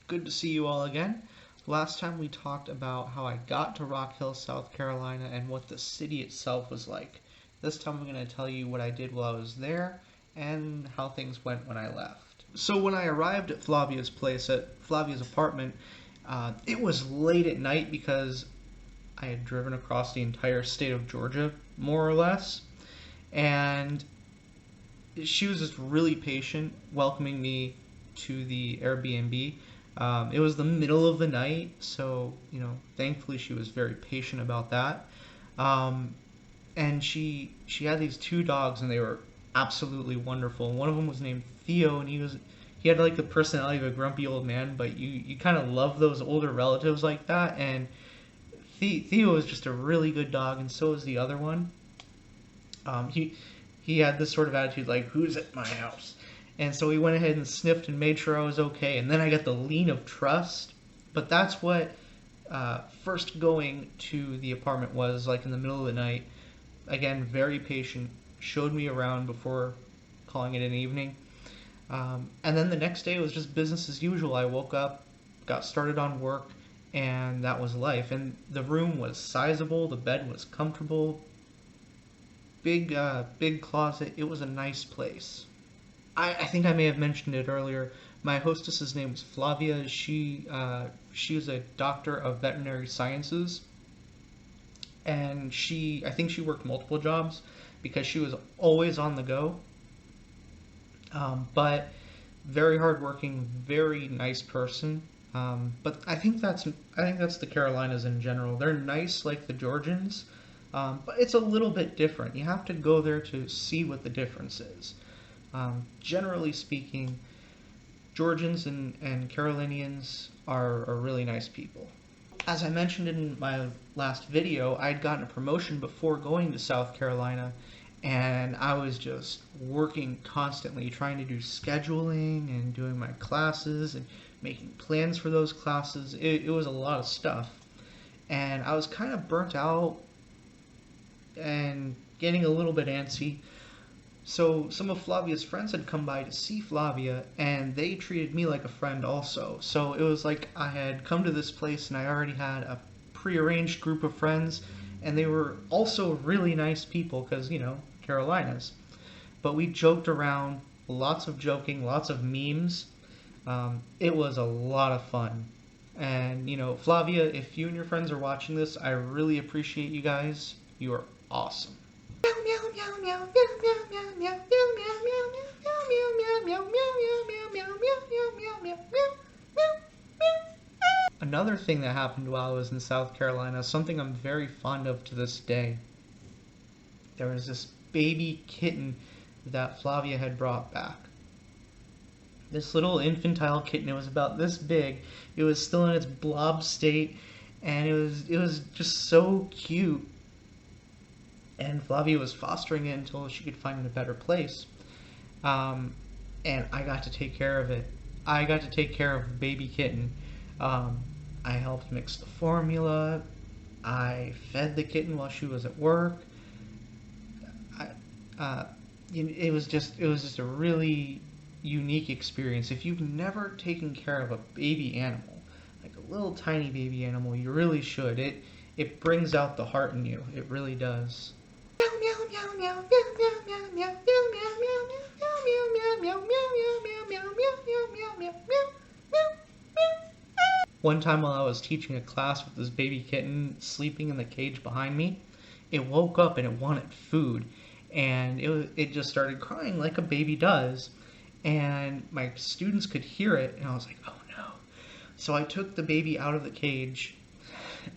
Good to see you all again. Last time we talked about how I got to Rock Hill, South Carolina, and what the city itself was like. This time I'm going to tell you what I did while I was there and how things went when I left. So when I arrived at Flavia's place, at Flavia's apartment, it was late at night because I had driven across the entire state of Georgia, more or less, and she was just really patient, welcoming me to the Airbnb. It was the middle of the night, so thankfully she was very patient about that. And she had these two dogs, and they were absolutely wonderful. One of them was named Theo, and he had like the personality of a grumpy old man, but you kind of love those older relatives like that. And Theo was just a really good dog, and so was the other one. He had this sort of attitude like, "Who's at my house?" And so he went ahead and sniffed and made sure I was okay. And then I got the lean of trust. But that's what first going to the apartment was like in the middle of the night. Again, very patient, showed me around before calling it an evening. And then the next day was just business as usual. I woke up, got started on work, and that was life. And the room was sizable, the bed was comfortable, big closet. It was a nice place. I think I may have mentioned it earlier. My hostess's name was Flavia. She was a doctor of veterinary sciences, and I think she worked multiple jobs because she was always on the go. But very hardworking, very nice person. But I think that's the Carolinas in general. They're nice like the Georgians, but it's a little bit different. You have to go there to see what the difference is. Generally speaking, Georgians and Carolinians are really nice people. As I mentioned in my last video, I'd gotten a promotion before going to South Carolina, and I was just working constantly trying to do scheduling and doing my classes and making plans for those classes. It was a lot of stuff, and I was kind of burnt out and getting a little bit antsy. So some of Flavia's friends had come by to see Flavia, and they treated me like a friend also. So it was like I had come to this place and I already had a prearranged group of friends, and they were also really nice people because, Carolinas. But we joked around, lots of joking, lots of memes. It was a lot of fun. And, Flavia, if you and your friends are watching this, I really appreciate you guys. You are awesome. Another thing that happened while I was in South Carolina, something I'm very fond of to this day. There was this baby kitten that Flavia had brought back. This little infantile kitten, it was about this big. It was still in its blob state, and it was just so cute. And Flavia was fostering it until she could find a better place. And I got to take care of it. I got to take care of the baby kitten. I helped mix the formula. I fed the kitten while she was at work. It was just a really unique experience. If you've never taken care of a baby animal, like a little tiny baby animal, you really should. It brings out the heart in you. It really does. One time while I was teaching a class with this baby kitten sleeping in the cage behind me, it woke up and it wanted food, and it just started crying like a baby does, and my students could hear it, and I was like, oh no. So I took the baby out of the cage.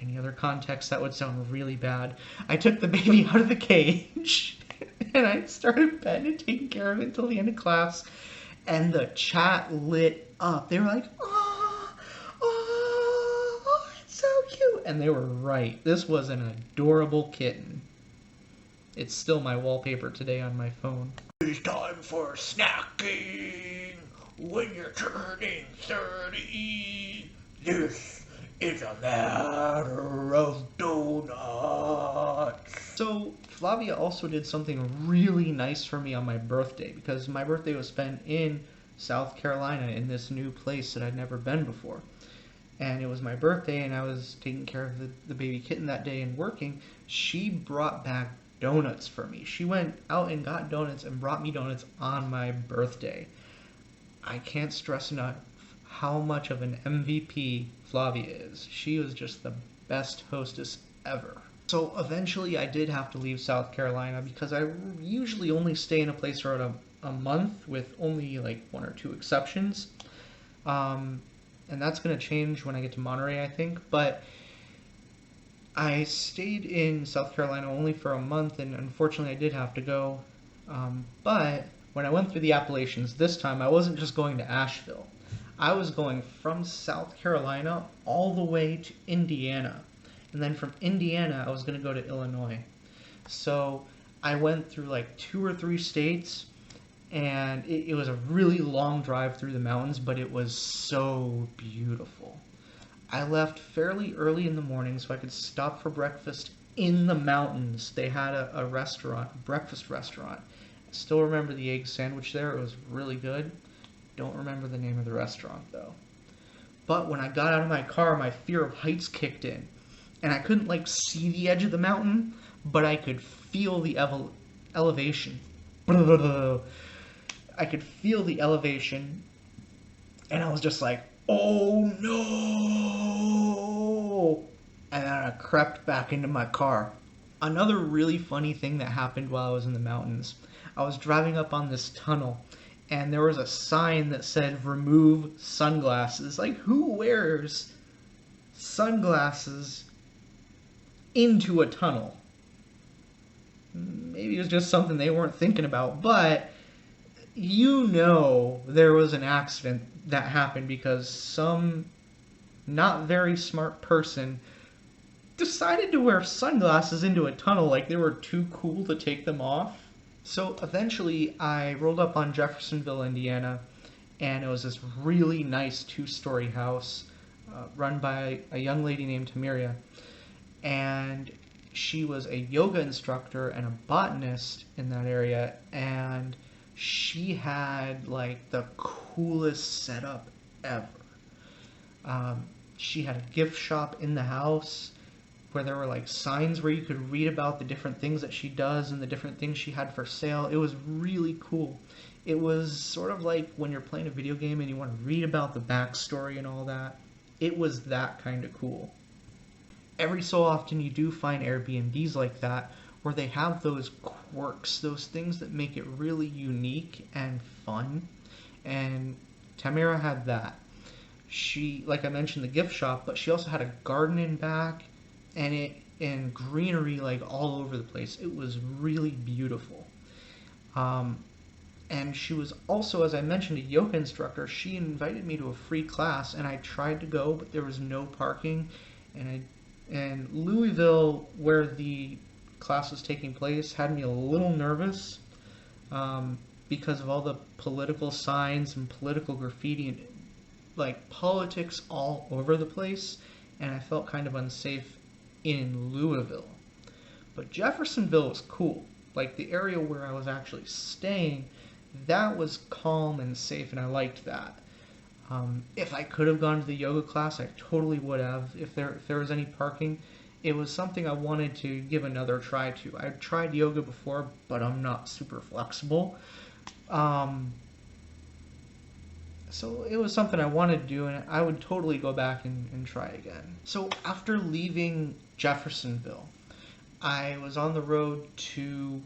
Any other context, that would sound really bad. I took the baby out of the cage and I started petting and taking care of it until the end of class, and the chat lit up. They were like, oh, it's so cute. And they were right. This was an adorable kitten. It's still my wallpaper today on my phone. It's time for snacking when you're turning 30. This is a matter of donuts. So Flavia also did something really nice for me on my birthday, because my birthday was spent in South Carolina in this new place that I'd never been before. And it was my birthday, and I was taking care of the baby kitten that day and working. She brought back donuts for me. She went out and got donuts and brought me donuts on my birthday. I can't stress enough how much of an MVP Flavia is. She was just the best hostess ever. So eventually I did have to leave South Carolina because I usually only stay in a place for a month, with only like one or two exceptions. And that's going to change when I get to Monterey, I think. But I stayed in South Carolina only for a month, and unfortunately I did have to go. But when I went through the Appalachians this time, I wasn't just going to Asheville. I was going from South Carolina all the way to Indiana. And then from Indiana, I was going to go to Illinois. So I went through like 2 or 3 states, and it was a really long drive through the mountains, but it was so beautiful. I left fairly early in the morning so I could stop for breakfast in the mountains. They had a restaurant, a breakfast restaurant. I still remember the egg sandwich there. It was really good. Don't remember the name of the restaurant though. But when I got out of my car, my fear of heights kicked in. And I couldn't like see the edge of the mountain, but I could feel the elevation. I could feel the elevation, and I was just like, oh no! And then I crept back into my car. Another really funny thing that happened while I was in the mountains, I was driving up on this tunnel, and there was a sign that said, remove sunglasses. Like, who wears sunglasses into a tunnel? Maybe it was just something they weren't thinking about, but you know there was an accident that happened because some not very smart person decided to wear sunglasses into a tunnel like they were too cool to take them off. So eventually I rolled up on Jeffersonville, Indiana, and it was this really nice 2-story house run by a young lady named Tamiria. And she was a yoga instructor and a botanist in that area, and she had like the coolest setup ever. She had a gift shop in the house where there were like signs where you could read about the different things that she does and the different things she had for sale. It was really cool. It was sort of like when you're playing a video game and you want to read about the backstory and all that. It was that kind of cool. Every so often you do find Airbnbs like that where they have those quirks, those things that make it really unique and fun. And Tamara had that. She, like I mentioned, the gift shop, but she also had a garden in back, and greenery like all over the place. It was really beautiful. And she was also, as I mentioned, a yoga instructor. She invited me to a free class, and I tried to go, but there was no parking. And Louisville, where the class was taking place, had me a little nervous because of all the political signs and political graffiti and like politics all over the place, and I felt kind of unsafe in Louisville. But Jeffersonville was cool. Like the area where I was actually staying, that was calm and safe, and I liked that. If I could have gone to the yoga class, I totally would have. If there was any parking, it was something I wanted to give another try to. I've tried yoga before, but I'm not super flexible. So it was something I wanted to do, and I would totally go back and try again. So after leaving Jeffersonville, I was on the road to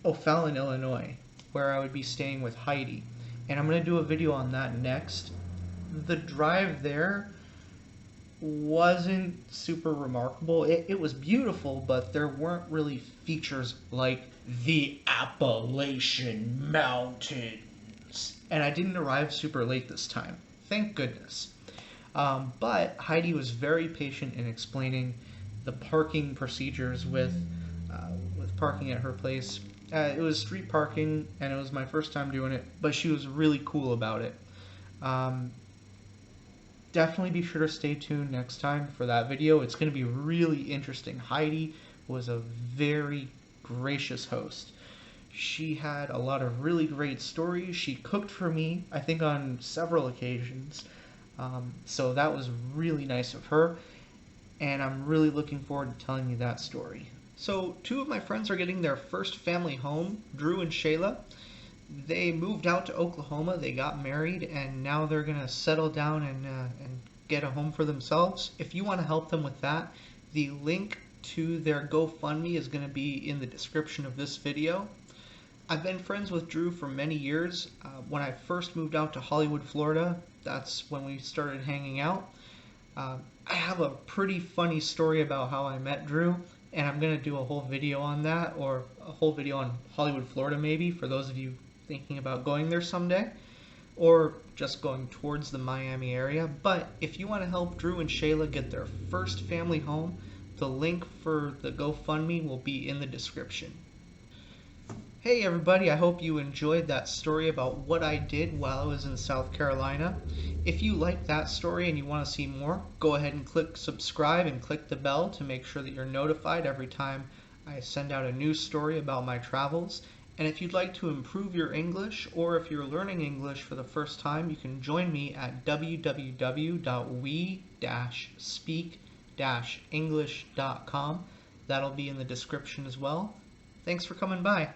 O'Fallon, Illinois, where I would be staying with Heidi. And I'm going to do a video on that next. The drive there wasn't super remarkable. It was beautiful, but there weren't really features like the Appalachian Mountains. And I didn't arrive super late this time. Thank goodness. But Heidi was very patient in explaining the parking procedures with parking at her place. It was street parking, and it was my first time doing it, but she was really cool about it. Definitely be sure to stay tuned next time for that video. It's going to be really interesting. Heidi was a very gracious host. She had a lot of really great stories. She cooked for me, I think, on several occasions. So that was really nice of her, and I'm really looking forward to telling you that story. So, two of my friends are getting their first family home, Drew and Chayla. They moved out to Oklahoma, they got married, and now they're going to settle down and get a home for themselves. If you want to help them with that, the link to their GoFundMe is going to be in the description of this video. I've been friends with Drew for many years. When I first moved out to Hollywood, Florida, that's when we started hanging out. I have a pretty funny story about how I met Drew, and I'm going to do a whole video on that, or a whole video on Hollywood, Florida maybe, for those of you thinking about going there someday, or just going towards the Miami area. But if you want to help Drew and Chayla get their first family home, the link for the GoFundMe will be in the description. Hey everybody, I hope you enjoyed that story about what I did while I was in South Carolina. If you like that story and you want to see more, go ahead and click subscribe and click the bell to make sure that you're notified every time I send out a new story about my travels. And if you'd like to improve your English, or if you're learning English for the first time, you can join me at www.we-speak-english.com. That'll be in the description as well. Thanks for coming by.